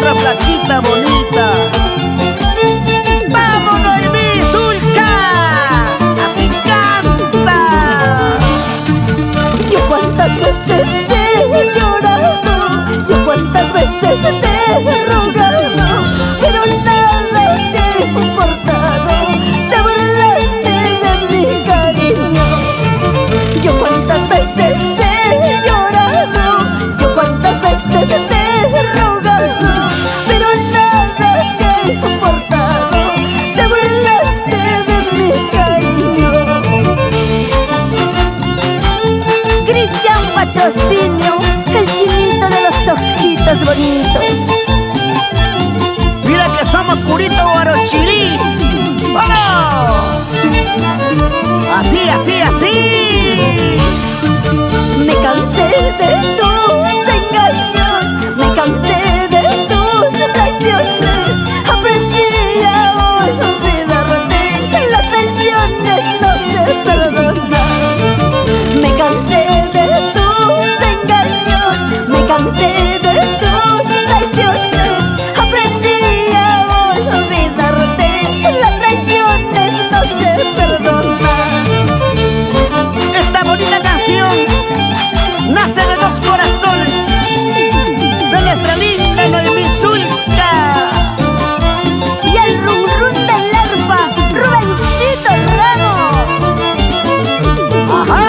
otra flaquita bonita. ¡Vamos, Noemí Zulka! ¡Así canta! Yo cuántas veces he llorado, yo cuántas veces te he rogado, pero nada te ha importado, te burlaste de mi cariño. Yo cuántas veces he llorado, yo cuántas veces te he rogado, pero nada te ha importado, te burlaste de mi cariño. Cristian Patrocinio, el chinito de los ojitos bonitos. Mira que somos purito guarochirí. ¡Vamos! Así, así, así. Me cansé de tus engaños, me cansé de tus traiciones, aprendí a olvidarte, las traiciones no se perdonan. Me cansé de tus engaños, me cansé de tus traiciones, aprendí a olvidarte, las traiciones no se perdonan. Esta bonita canción nace de dos corazones, de nuestra linda Noemí Zulka Y el rum rum del arpa, Rubencito Ramos. ¡Ajá!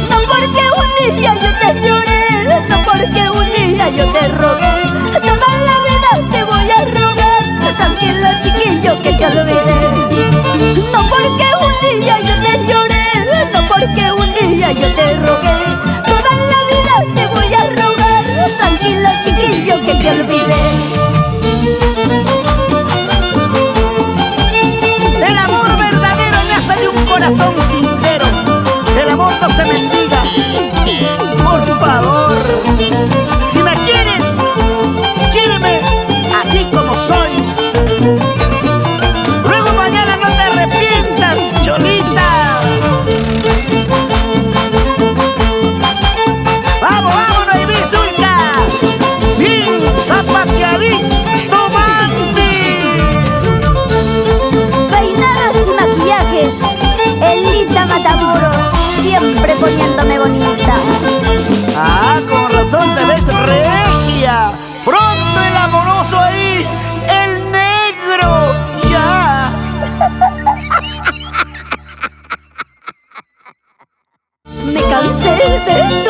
No porque un día yo te lloré, no porque un día yo te rogué, toda la vida te voy a rogar, tranquilo chiquillo que te olvidé. No porque un día yo te lloré, no porque un día yo te rogué, toda la vida te voy a rogar, tranquilo chiquillo que te olvidé. El amor verdadero nace de un corazón sincero. El amor no se mendiga. Por favor, si me quieres, quiéreme así como soy. Luego mañana no te arrepientas, Cholita. ¡Vamos, vamos, Noemí Zulka! ¡Bien zapateadito, mami! Peinados y maquillajes, Elita Matamoros, siempre poniéndome bonita. Ah, con razón te ves regia. Pronto el amoroso ahí, el negro, ya. Me cansé de